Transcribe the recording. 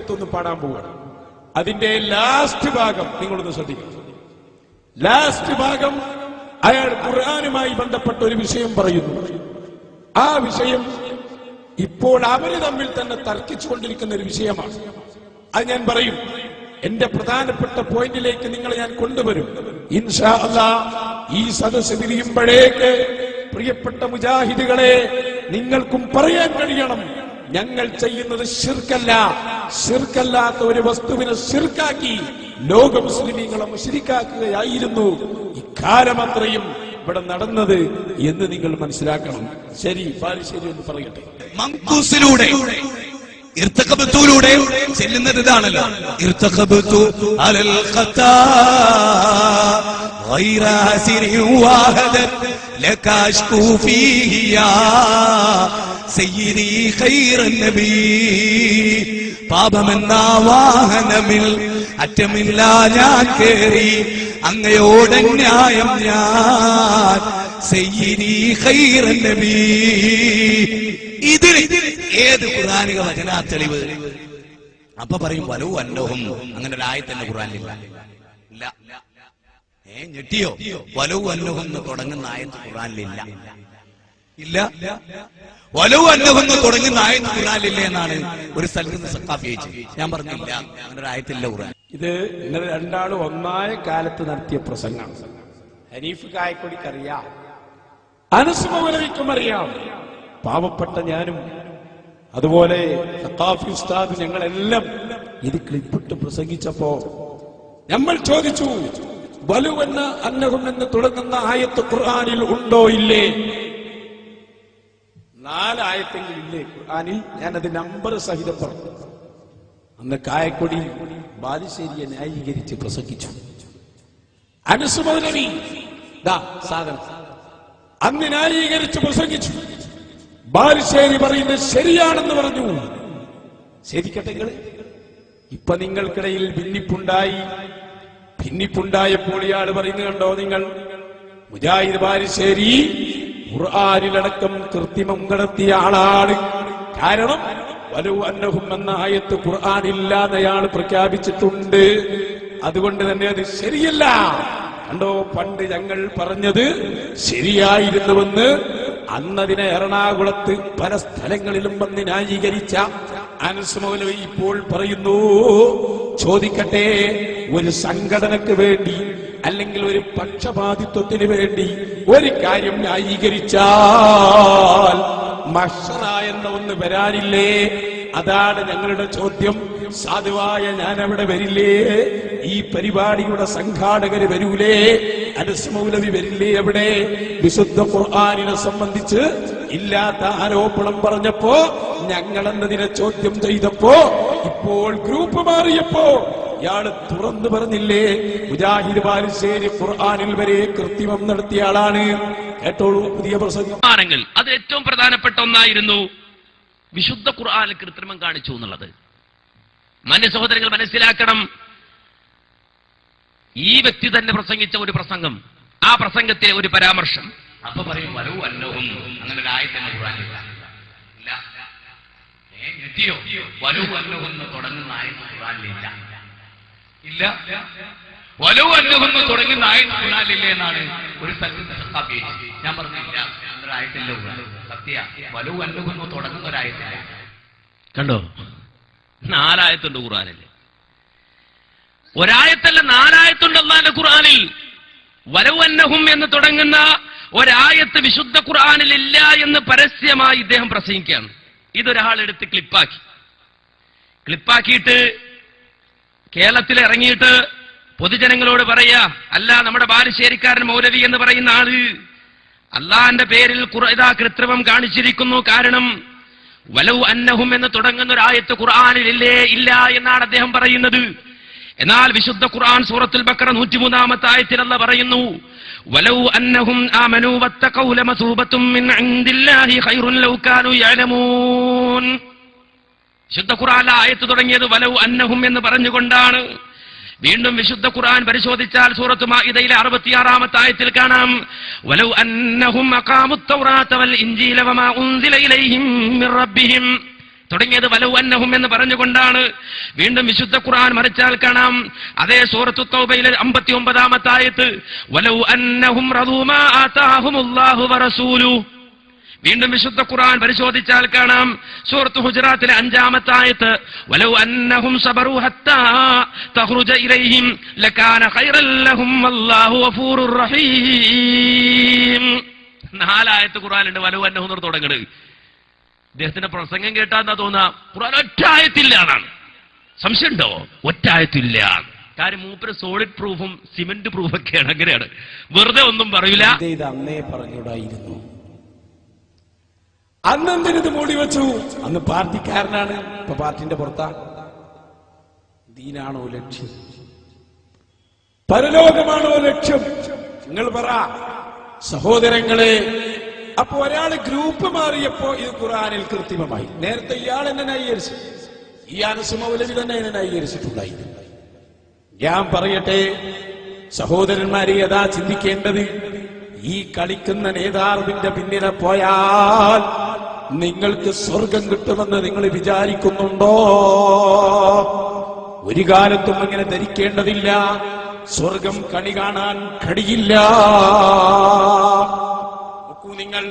സൂറത്തൊന്ന് പാടാൻ പോവുകയാണ്. അതിന്റെ ലാസ്റ്റ് ഭാഗം നിങ്ങളൊന്ന് ശ്രദ്ധിക്കണം. ലാസ്റ്റ് ഭാഗം അയാൾ ഖുർആനുമായി ബന്ധപ്പെട്ട ഒരു വിഷയം പറയുന്നു. ആ വിഷയം ഇപ്പോൾ അവര് തമ്മിൽ തന്നെ തർക്കിച്ചുകൊണ്ടിരിക്കുന്ന ഒരു വിഷയമാണ്. അത് ഞാൻ പറയും. എന്റെ പ്രധാനപ്പെട്ട പോയിന്റിലേക്ക് നിങ്ങളെ ഞാൻ കൊണ്ടുവരും ഇൻഷാ അല്ലാഹ്. ഈ സദസ്സ് പിരിയുമ്പോഴേക്ക് പ്രിയപ്പെട്ട മുജാഹിദുകളെ, നിങ്ങൾക്കും പറയാൻ കഴിയണം, ഞങ്ങൾ ചെയ്യുന്നത് ശിർക്കല്ല. ശിർക്കല്ലാത്ത ഒരു വസ്തുവിനെ ശിർക്കാക്കി ലോക മുസ്ലിമീങ്ങളെ മുശ്രിക്കാക്കുകയായിരുന്നു ഇക്കാലമത്രയും ഇവിടെ നടന്നത് എന്ന് നിങ്ങൾ മനസ്സിലാക്കണം. ശരി, ബാലുശ്ശേരി എന്ന് പറയട്ടെ. മങ്കൂസിലൂടെ ഇർതഖബത്തുലൂടെ ചെല്ലുന്നത് ഇതാണല്ലോ. ഇർതഖബത്തു അലൽ ഖത്താ ഗൈറ ഹസിരി വഹദൻ ലകാഷ്കു ഫീഹി യാ സയ്യിദി ഖൈറൻ നബി. പാപമെന്ന വാഹനമിൽ അറ്റമില്ല ഞാൻ കേറി അങ്ങയോട് ന്യായം ഞാൻ സയ്യിദി ഖൈറൻ നബി. ഇതിൽ ഏത് ഖുർആനിക വചനാ തെളിവ്? അപ്പൊ പറയും വലു അന്നഹും. അങ്ങനെ ഒരു ആയത്തന്നെ ഖുർആനിലില്ല. ഇല്ല. ഞെട്ടിയോ? വലു അന്നഹും എന്ന് തുടങ്ങുന്ന ആയത്ത് ഖുർആനിലില്ല. ഇല്ല. വലു അന്നഹും എന്ന് തുടങ്ങുന്ന ആയത്ത് ഖുർആനിലില്ല എന്നാണ് ഒരു സ്ഥലത്ത് സഖാഫി ചോദിച്ചത്. ഞാൻ പറഞ്ഞില്ല, അങ്ങനെ ഒരു ആയത്തില്ല ഖുർആൻ. ഇത് നിങ്ങൾ രണ്ടാളും ഒന്നായ കാലത്ത് നടത്തിയ പ്രസംഗമാണ്. ഹനീഫ് കായക്കൊടിക്കറിയാം, അനസ് മൗലവിക്കും അറിയാം, പാവപ്പെട്ട ഞാനും അതുപോലെ സഖാഫി ഉസ്താദ് ഞങ്ങളെല്ലാം ഇത് ക്ലിപ്പിട്ട് പ്രസംഗിച്ചപ്പോ നമ്മൾ ചോദിച്ചു, വലുവെന്ന അന്നഹും എന്ന് തുടങ്ങുന്ന ആയത്ത് ഖുർആനിൽ ഉണ്ടോ ഇല്ലേ? 4 ആയത്തെങ്കിലും ഇല്ലേ ഖുർആനിൽ? ഞാനത് നമ്പർ സഹിതം പറഞ്ഞു. അന്ന് കായക്കൊടി ബാലുശ്ശേരിയെ ന്യായീകരിച്ച് പ്രസംഗിച്ചു. അനസ് മൗലവി സാധനം അന്ന് ന്യായീകരിച്ച് പ്രസംഗിച്ചു. ബാലുശ്ശേരി പറയുന്നത് ശരിയാണെന്ന് പറഞ്ഞു. ശരിക്കട്ടെ. ഇപ്പൊ നിങ്ങൾക്കിടയിൽ ഭിന്നിപ്പുണ്ടായപ്പോൾ ഇയാൾ പറയുന്നത് കണ്ടോ നിങ്ങൾ? മുജാഹിദ് ബാലുശ്ശേരി ഖുർആനിലടക്കം കൃത്രിമം നടത്തിയ ആളാണ്. കാരണം വലു അന്നഹും എന്ന ആയത്ത് ഖുർആനില്ലാതെ അയാൾ പ്രഖ്യാപിച്ചിട്ടുണ്ട്. അതുകൊണ്ട് തന്നെ അത് ശരിയല്ല. കണ്ടോ, പണ്ട് ഞങ്ങൾ പറഞ്ഞത് ശരിയായിരുന്നുവെന്ന് അന്നതിനെ എറണാകുളത്ത് പല സ്ഥലങ്ങളിലും വന്ന് ന്യായീകരിച്ച അനസ് മൗലവി ഇപ്പോൾ പറയുന്നു. ചോദിക്കട്ടെ, ഒരു സംഘടനക്ക് വേണ്ടി അല്ലെങ്കിൽ ഒരു പക്ഷപാതിത്വത്തിന് വേണ്ടി ഒരു കാര്യം ന്യായീകരിച്ചാൽ മഹ്ശറ എന്ന ഒന്ന് വരാനില്ലേ? അതാണ് ഞങ്ങളുടെ ചോദ്യം. സാധുവായ ഞാൻ അവിടെ വരില്ലേ? ഈ പരിപാടിയുടെ സംഘാടകര് വരൂലേ? അനസ് മൗലവി വരില്ലേ? അവിടെ വിശുദ്ധ ഖുർആനിനെ സംബന്ധിച്ച് ഇല്ലാത്ത ആരോപണം പറഞ്ഞപ്പോ ഞങ്ങൾ എന്നതിനെ ചോദ്യം ചെയ്തപ്പോ ഇപ്പോൾ ഗ്രൂപ്പ് മാറിയപ്പോ ഇയാള് തുറന്നു പറഞ്ഞില്ലേ, മുജാഹിദ് ബാലുശ്ശേരി ഖുർആനിൽ വരെ കൃത്രിമം നടത്തിയ ആളാണ്. കേട്ടോളൂ പുതിയ പ്രസംഗം. അത് ഏറ്റവും പ്രധാനപ്പെട്ട ഒന്നായിരുന്നു വിശുദ്ധ ഖുർആനിൽ കൃത്രിമം കാണിച്ചു എന്നുള്ളത്. മാന്യ സഹോദരങ്ങൾ മനസ്സിലാക്കണം, ഈ വ്യക്തി തന്നെ പ്രസംഗിച്ച ഒരു പ്രസംഗം, ആ പ്രസംഗത്തിലെ ഒരു പരാമർശം. അപ്പൊ പറയും വലു അന്നഹും, അങ്ങനെ ഒരു ആയത്തന്നെ ഖുർആനിലില്ല. ഞെട്ടിയോ? വലു അന്നഹും എന്ന് തുടങ്ങുന്ന ആയത്ത് ഖുർആനിലില്ല. ഇല്ല. വലു അന്നഹും എന്ന് തുടങ്ങുന്ന ആയത്ത് ഖുർആനിലില്ല എന്നാണ് ഒരു സ്ഥലത്ത് സഖാഫി ചോദിച്ചത്. ഞാൻ പറഞ്ഞില്ല, അങ്ങനെ ഒരു ആയത്തില്ല ഖുർആൻ. സത്യ വലു അന്നഹും എന്ന് തുടങ്ങുന്ന ഒരു ആയത്തില്ല. കണ്ടോ, 4 ആയത്തുണ്ട് ഖുർആനിൽ. ഒരായത്തല്ല, 4 ആയത്തുണ്ട് അല്ലാഹുവിന്റെ ഖുർആനിൽ. വലു അന്നഹും എന്ന് തുടങ്ങുന്ന ഒരായത്ത് വിശുദ്ധ ഖുർആനിൽ ഇല്ല എന്ന് പരസ്യമായി ഇദ്ദേഹം പ്രസംഗിക്കുകയാണ്. ഇതൊരാൾ എടുത്ത് ക്ലിപ്പാക്കിയിട്ട് കേരളത്തിൽ ഇറങ്ങിയിട്ട് പൊതുജനങ്ങളോട് പറയാ, അല്ല നമ്മുടെ ബാലുശ്ശേരിക്കാരൻ മൗലവി എന്ന് പറയുന്ന ആള് അള്ളാന്റെ പേരിൽ കൃത്രിമം കാണിച്ചിരിക്കുന്നു. കാരണം വലു അന്നഹും എന്ന് തുടങ്ങുന്ന ഒരു ആയത്ത് ഖുർആനിൽ ഇല്ല എന്നാണ് അദ്ദേഹം പറയുന്നത്. എന്നാൽ വിശുദ്ധ ഖുർആൻ സൂറത്തുൽ ബഖറ 103-ാമത്തെ ആയത്തിൽ അല്ലാഹ് പറയുന്നു, വലു അന്നഹും ആമനൂ വത്തഖൗ ലമസൂബത്തും മിൻ ഇൻദില്ലാഹി ഖൈറുൻ ലൗ കാനൂ യഅലമൂൻ. വിശുദ്ധ ഖുർആൻ ആയത്ത് തുടങ്ങിയത് വലു അന്നഹും എന്ന് പറഞ്ഞുകൊണ്ടാണ്. വീണ്ടും വിശുദ്ധ ഖുർആൻ പരിശോധിച്ചാൽ സൂറത്ത് മാഇദയിലെ 66-ാമത്തെ ആയത്തിൽ കാണാം, വലൗ അന്നഹും അഖാമുത് തൗറാത വൽ ഇൻജീല വമാ ഉൻസില ഇലൈഹിം മിർ റബ്ബിഹിം. തുടങ്ങിയത് വലൗ അന്നഹും എന്ന് പറഞ്ഞുകൊണ്ടാണ്. വീണ്ടും വിശുദ്ധ ഖുർആൻ മറിച്ചാൽ കാണാം, അതേ സൂറത്തു തൗബയിലെ 59-ാമത്തെ ആയത്ത്, വലൗ അന്നഹും റദൂ മാ ആതാഹുമുല്ലാഹു വറസൂലു. വീണ്ടും വിശുദ്ധ ഖുർആൻ പരിശോധിച്ചാൽ കാണാം, സൂറത്തു ഹുജറാത്തിലെ 5-ാമത്തെ ആയത്ത്, വലൗ അന്നഹും സബറു ഹത്താ തഖ്റുജ ഇലൈഹിം ലകാന ഖൈറൻ ലഹും വല്ലാഹു ഗഫൂറുർ റഹീം. 4 ആയത്ത് ഖുർആനിലുണ്ട് വലൗ അന്നഹും എന്ന് തുടങ്ങുന്നത്. അദ്ദേഹത്തിന്റെ പ്രസംഗം കേട്ടാന്നാ തോന്നാ ഖുർആൻ ഒറ്റ ആയത്തില്ല എന്നാണ്. സംശയമുണ്ടോ? ഒറ്റ ആയത്തില്ല. കാര്യം മൂപ്പര് സോളിഡ് പ്രൂഫും സിമന്റ് പ്രൂഫൊക്കെയാണ്. അങ്ങനെയാണ്, വെറുതെ ഒന്നും പറയൂല. ഇത് അന്നേ പറഞ്ഞൂടായിരുന്നു. അന്നെന്തിനിത് മൂടി വെച്ചു? അന്ന് പാർട്ടിക്കാരനാണ്, ഇപ്പൊ പാർട്ടിന്റെ പുറത്താ. ദീനാണോ ലക്ഷ്യം? പരലോകമാണോ ലക്ഷ്യം? നിങ്ങൾ പറ സഹോദരങ്ങളെ. അപ്പൊ ഒരാള് ഗ്രൂപ്പ് മാറിയപ്പോ ഇത് ഖുർആനിൽ കൃത്രിമമായി. നേരത്തെ ഇയാൾ എന്നെ ന്യായീകരിച്ചു, ഈ അനസ് മൗലവി തന്നെ എന്നെ ന്യായീകരിച്ചിട്ടുണ്ടായിരുന്നു. ഞാൻ പറയട്ടെ സഹോദരന്മാരെ, യഥാ ചിന്തിക്കേണ്ടത്, ഈ കളിക്കുന്ന നേതാവിന്റെ പിന്നിലെ പോയാൽ നിങ്ങൾക്ക് സ്വർഗം കിട്ടുമെന്ന് നിങ്ങൾ വിചാരിക്കുന്നുണ്ടോ? ഒരു കാലത്തും അങ്ങനെ ധരിക്കേണ്ടതില്ല. സ്വർഗം കണി കാണാൻ കഴിയില്ല. നോക്കൂ നിങ്ങൾ,